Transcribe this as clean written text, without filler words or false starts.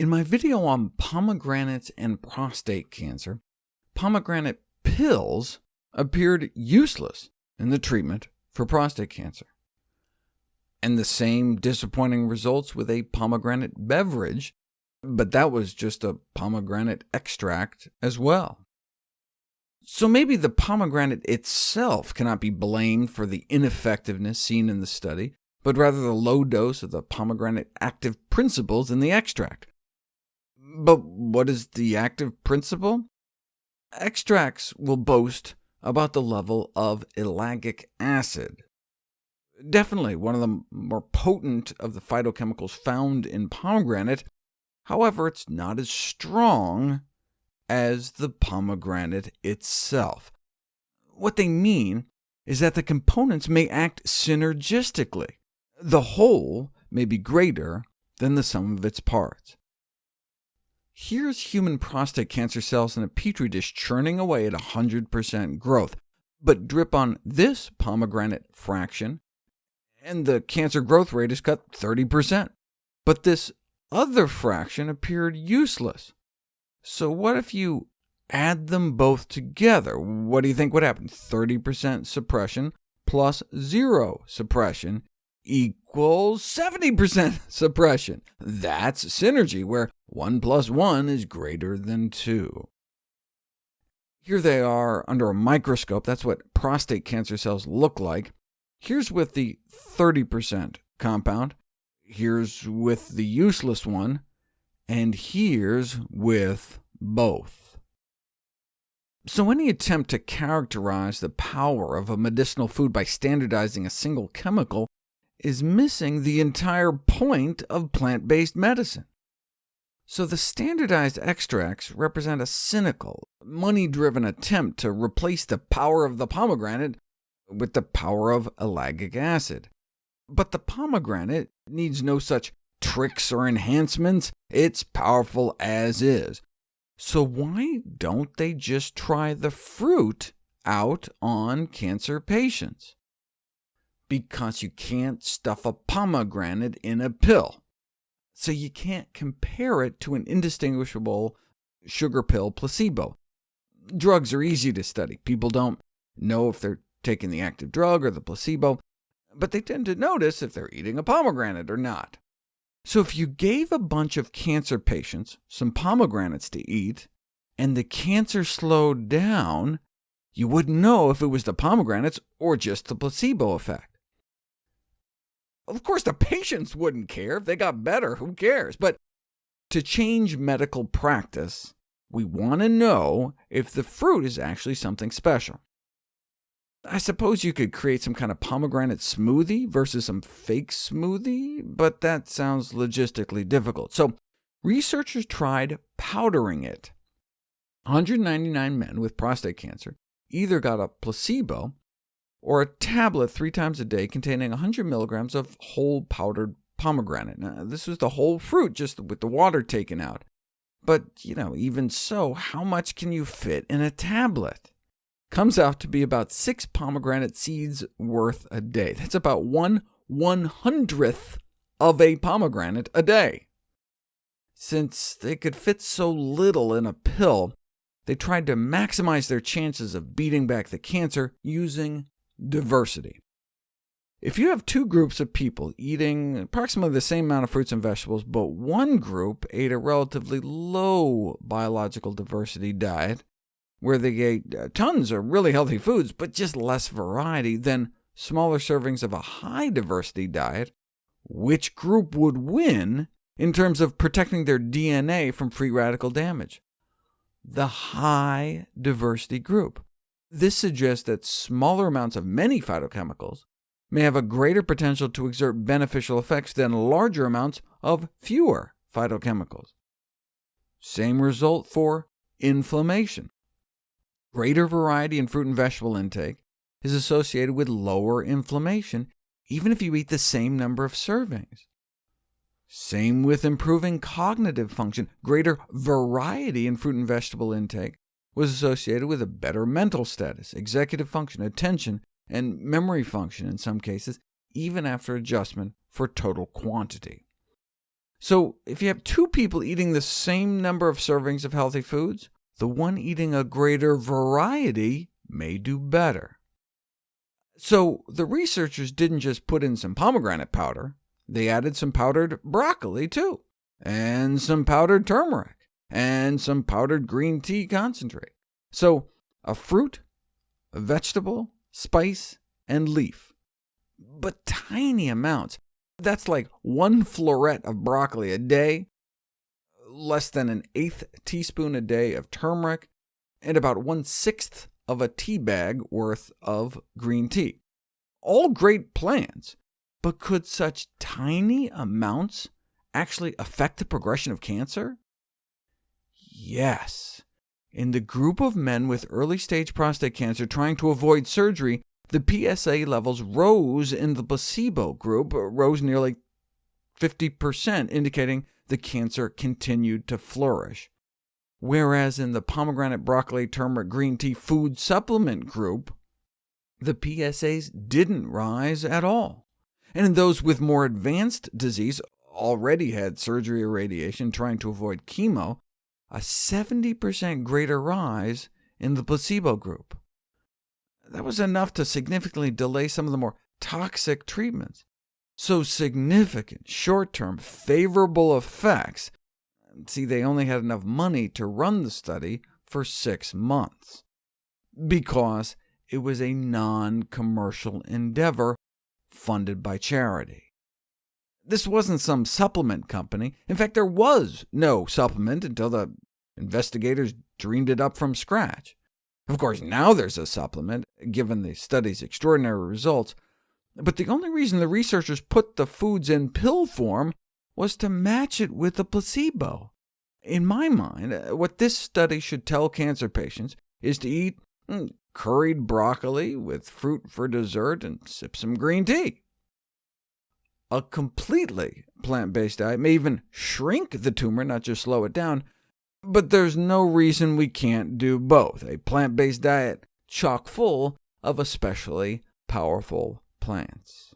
In my video on pomegranates and prostate cancer, pomegranate pills appeared useless in the treatment for prostate cancer. And the same disappointing results with a pomegranate beverage, but that was just a pomegranate extract as well. So maybe the pomegranate itself cannot be blamed for the ineffectiveness seen in the study, but rather the low dose of the pomegranate active principles in the extract. But what is the active principle? Extracts will boast about the level of ellagic acid. Definitely one of the more potent of the phytochemicals found in pomegranate. However, it's not as strong as the pomegranate itself. What they mean is that the components may act synergistically. The whole may be greater than the sum of its parts. Here's human prostate cancer cells in a petri dish churning away at 100% growth, but drip on this pomegranate fraction, and the cancer growth rate is cut 30%. But this other fraction appeared useless. So what if you add them both together? What do you think would happen? 30% suppression plus 0 suppression equals 70% suppression. That's synergy, where 1 plus 1 is greater than 2. Here they are under a microscope. That's what prostate cancer cells look like. Here's with the 30% compound, here's with the useless one, and here's with both. So any attempt to characterize the power of a medicinal food by standardizing a single chemical is missing the entire point of plant-based medicine. So the standardized extracts represent a cynical, money-driven attempt to replace the power of the pomegranate with the power of ellagic acid. But the pomegranate needs no such tricks or enhancements. It's powerful as is. So why don't they just try the fruit out on cancer patients? Because you can't stuff a pomegranate in a pill, so you can't compare it to an indistinguishable sugar pill placebo. Drugs are easy to study. People don't know if they're taking the active drug or the placebo, but they tend to notice if they're eating a pomegranate or not. So if you gave a bunch of cancer patients some pomegranates to eat, and the cancer slowed down, you wouldn't know if it was the pomegranates or just the placebo effect. Of course, the patients wouldn't care. If they got better, who cares? But to change medical practice, we want to know if the fruit is actually something special. I suppose you could create some kind of pomegranate smoothie versus some fake smoothie, but that sounds logistically difficult. So researchers tried powdering it. 199 men with prostate cancer either got a placebo or a tablet 3 times a day containing 100 milligrams of whole powdered pomegranate. Now, this was the whole fruit, just with the water taken out. But, even so, how much can you fit in a tablet? Comes out to be about 6 pomegranate seeds worth a day. That's about 1/100th of a pomegranate a day. Since they could fit so little in a pill, they tried to maximize their chances of beating back the cancer using diversity. If you have 2 groups of people eating approximately the same amount of fruits and vegetables, but one group ate a relatively low biological diversity diet, where they ate tons of really healthy foods, but just less variety, than smaller servings of a high diversity diet, which group would win in terms of protecting their DNA from free radical damage? The high diversity group. This suggests that smaller amounts of many phytochemicals may have a greater potential to exert beneficial effects than larger amounts of fewer phytochemicals. Same result for inflammation. Greater variety in fruit and vegetable intake is associated with lower inflammation, even if you eat the same number of servings. Same with improving cognitive function. Greater variety in fruit and vegetable intake was associated with a better mental status, executive function, attention, and memory function in some cases, even after adjustment for total quantity. So if you have two people eating the same number of servings of healthy foods, the one eating a greater variety may do better. So the researchers didn't just put in some pomegranate powder, they added some powdered broccoli too, and some powdered turmeric, and some powdered green tea concentrate. So a fruit, a vegetable, spice, and leaf. But tiny amounts. That's like 1 floret of broccoli a day, less than an 1/8 teaspoon a day of turmeric, and about 1/6 of a tea bag worth of green tea. All great plans, but could such tiny amounts actually affect the progression of cancer? Yes. In the group of men with early-stage prostate cancer trying to avoid surgery, the PSA levels rose in the placebo group, rose nearly 50%, indicating the cancer continued to flourish. Whereas in the pomegranate, broccoli, turmeric, green tea food supplement group, the PSAs didn't rise at all. And in those with more advanced disease, already had surgery or radiation trying to avoid chemo, a 70% greater rise in the placebo group. That was enough to significantly delay some of the more toxic treatments. So significant, short-term, favorable effects. See, they only had enough money to run the study for 6 months, because it was a non-commercial endeavor funded by charity. This wasn't some supplement company. In fact, there was no supplement until the investigators dreamed it up from scratch. Of course, now there's a supplement, given the study's extraordinary results, but the only reason the researchers put the foods in pill form was to match it with the placebo. In my mind, what this study should tell cancer patients is to eat curried broccoli with fruit for dessert and sip some green tea. A completely plant-based diet may even shrink the tumor, not just slow it down, but there's no reason we can't do both. A plant-based diet chock full of especially powerful plants.